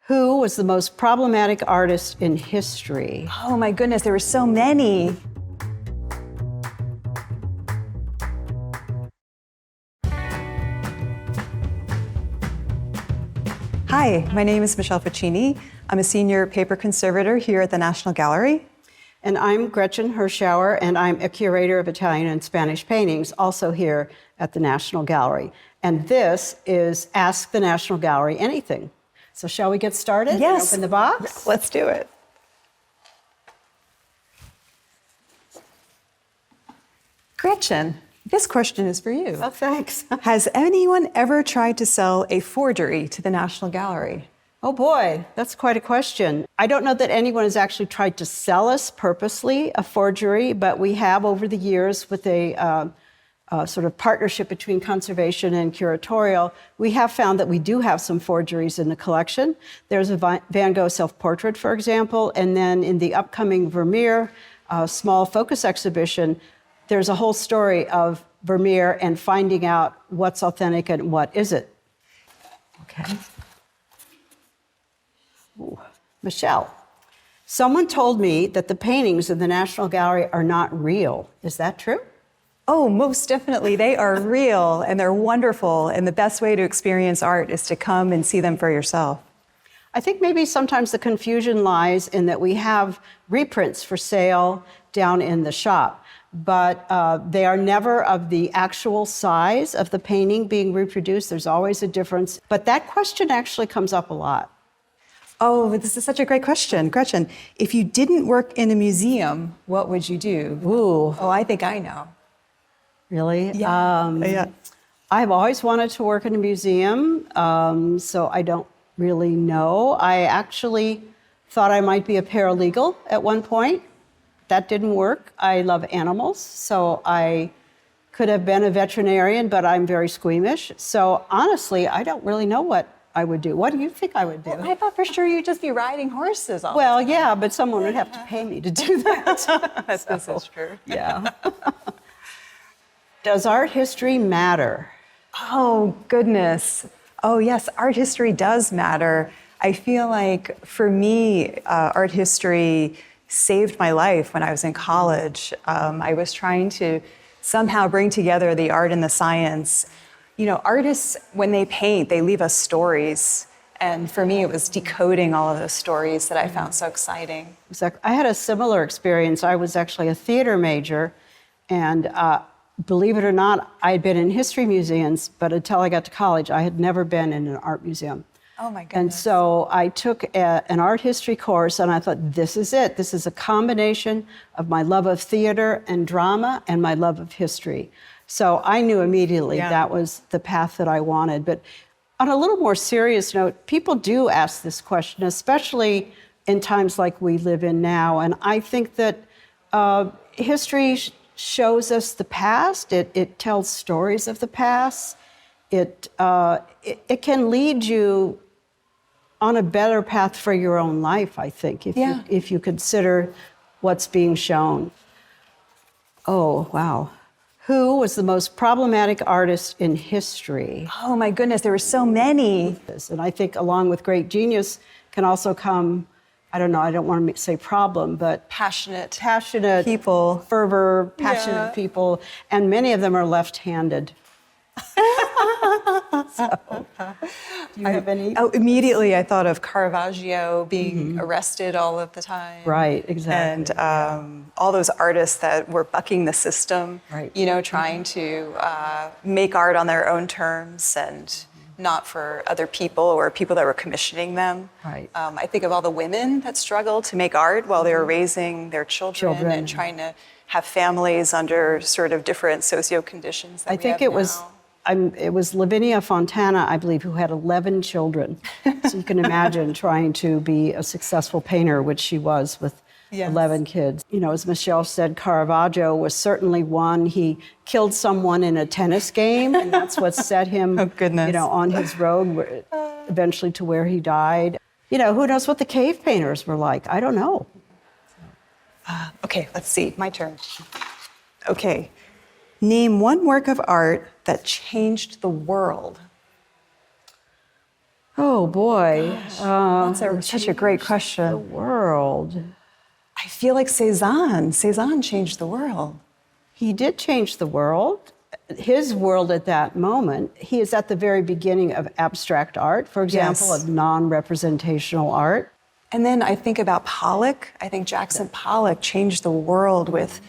Who was the most problematic artist in history? Oh my goodness, there were so many. Hi, my name is Michelle Facini. I'm a senior paper conservator here at the National Gallery. And I'm Gretchen Hirshauer, and I'm a curator of Italian and Spanish paintings, also here at the National Gallery. And this is Ask the National Gallery Anything. So shall we get started? Yes. And open the box? Let's do it. Gretchen, this question is for you. Oh, thanks. Has anyone ever tried to sell a forgery to the National Gallery? Oh boy, that's quite a question. I don't know that anyone has actually tried to sell us purposely a forgery, but we have over the years with a sort of partnership between conservation and curatorial, we have found that we do have some forgeries in the collection. There's a Van Gogh self-portrait, for example, and then in the upcoming Vermeer small focus exhibition, there's a whole story of Vermeer and finding out what's authentic and what isn't. Okay. Ooh. Michelle, someone told me that the paintings in the National Gallery are not real. Is that true? Oh, most definitely. They are real and they're wonderful. And the best way to experience art is to come and see them for yourself. I think maybe sometimes the confusion lies in that we have reprints for sale down in the shop, but they are never of the actual size of the painting being reproduced. There's always a difference. But that question actually comes up a lot. Oh, this is such a great question. Gretchen, if you didn't work in a museum, what would you do? Ooh. Oh, I think I know. Really? Yeah. I've always wanted to work in a museum, so I don't really know. I actually thought I might be a paralegal at one point. That didn't work. I love animals, so I could have been a veterinarian, but I'm very squeamish. So honestly, I don't really know what I would do. What do you think I would do? Well, I thought for sure you'd just be riding horses all Well, the time. yeah, but someone would have to pay me to do that. This is true. Yeah. Does art history matter? Oh, goodness. Oh, yes, art history does matter. I feel like for me, art history saved my life when I was in college. I was trying to somehow bring together the art and the science. You know, artists, when they paint, they leave us stories. And for me, it was decoding all of those stories that I found so exciting. I had a similar experience. I was actually a theater major, and believe it or not, I had been in history museums, but until I got to college, I had never been in an art museum. Oh my goodness. And so I took an art history course, and I thought, this is it. This is a combination of my love of theater and drama and my love of history. So I knew immediately that was the path that I wanted. But on a little more serious note, people do ask this question, especially in times like we live in now. And I think that history shows us the past. It tells stories of the past. It can lead you on a better path for your own life, I think, if you consider what's being shown. Oh, wow. Who was the most problematic artist in history? Oh my goodness, there were so many. And I think along with great genius can also come, I don't know, I don't want to say problem, but Passionate people, fervor, passionate people, and many of them are left-handed. So, do you have any? Oh, immediately I thought of Caravaggio being arrested all of the time. Right, exactly. And all those artists that were bucking the system, Right. you know, trying to make art on their own terms and not for other people or people that were commissioning them. Right. I think of all the women that struggled to make art while they were raising their children. And trying to have families under sort of different socio-conditions. I think it was Lavinia Fontana, I believe, who had 11 children. So you can imagine trying to be a successful painter, which she was with 11 kids. You know, as Michelle said, Caravaggio was certainly one. He killed someone in a tennis game, and that's what set him, you know, on his road eventually to where he died. You know, who knows what the cave painters were like? I don't know. Okay, let's see. My turn. Okay. Name one work of art that changed the world. Oh boy. That's such a great The question. world. I feel like Cézanne changed the world. He did change the world. His world at that moment, he is at the very beginning of abstract art, for example, Yes. of non-representational art. And then I think about Pollock. I think Jackson Pollock changed the world with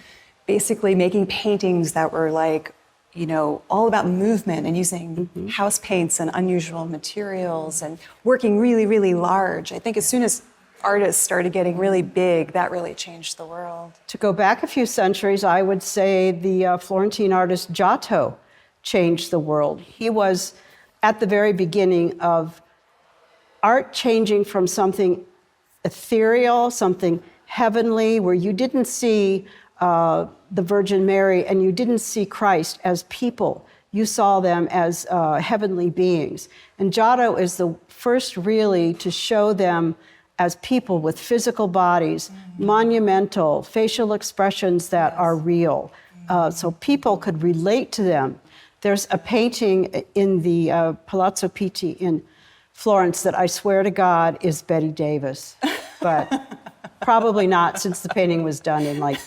basically making paintings that were like, you know, all about movement and using house paints and unusual materials and working really, really large. I think as soon as artists started getting really big, that really changed the world. To go back a few centuries, I would say the Florentine artist Giotto changed the world. He was at the very beginning of art changing from something ethereal, something heavenly, where you didn't see the Virgin Mary and you didn't see Christ as people. You saw them as heavenly beings. And Giotto is the first really to show them as people with physical bodies, monumental, facial expressions that are real. So people could relate to them. There's a painting in the Palazzo Pitti in Florence that I swear to God is Betty Davis, but probably not, since the painting was done in like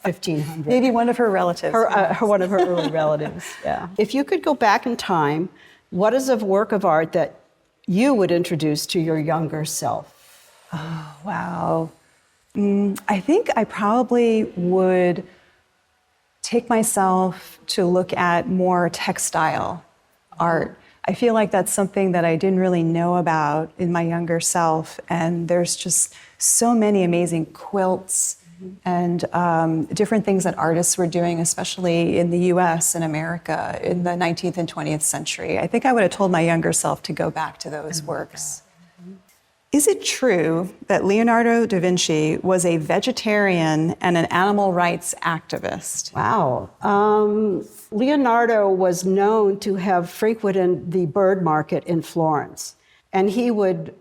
1500. Maybe one of her relatives. One of her early relatives, yeah. If you could go back in time, what is a work of art that you would introduce to your younger self? Oh, wow. I think I probably would take myself to look at more textile art. I feel like that's something that I didn't really know about in my younger self. And there's just so many amazing quilts and different things that artists were doing, especially in the US and America in the 19th and 20th century. I think I would have told my younger self to go back to those works. Is it true that Leonardo da Vinci was a vegetarian and an animal rights activist? Wow. Leonardo was known to have frequented the bird market in Florence, and he would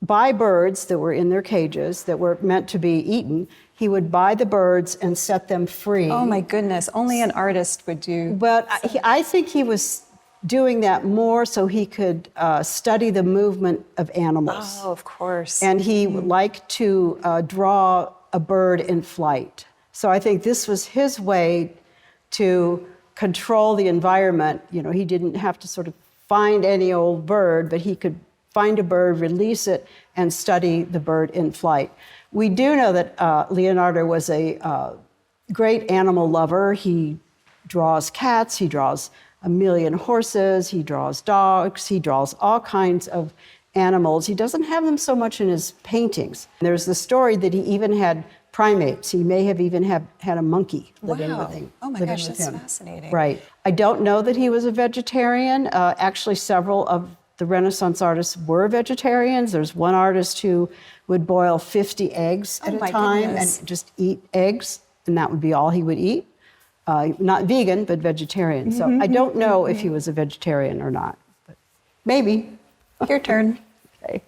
buy birds that were in their cages that were meant to be eaten. He would buy the birds and set them free. Oh my goodness, only an artist would do. But I think he was doing that more so he could study the movement of animals. Oh, of course. And he would like to draw a bird in flight. So I think this was his way to control the environment. You know, he didn't have to sort of find any old bird, but he could find a bird, release it, and study the bird in flight. We do know that Leonardo was a great animal lover. He draws cats, he draws a million horses, he draws dogs, he draws all kinds of animals. He doesn't have them so much in his paintings. There's the story that he even had primates. He may have even had a monkey living with him. Oh my gosh, that's fascinating. Right. I don't know that he was a vegetarian. Actually, several of the Renaissance artists were vegetarians. There's one artist who would boil 50 eggs at a time and just eat eggs, and that would be all he would eat. Not vegan, but vegetarian. So I don't know if he was a vegetarian or not, but maybe. Your turn. Okay.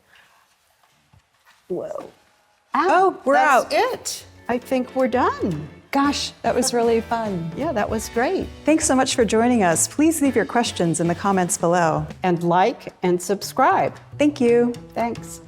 Whoa. Oh, we're out. That's it. I think we're done. Gosh, that was really fun. Yeah, that was great. Thanks so much for joining us. Please leave your questions in the comments below. And like and subscribe. Thank you. Thanks.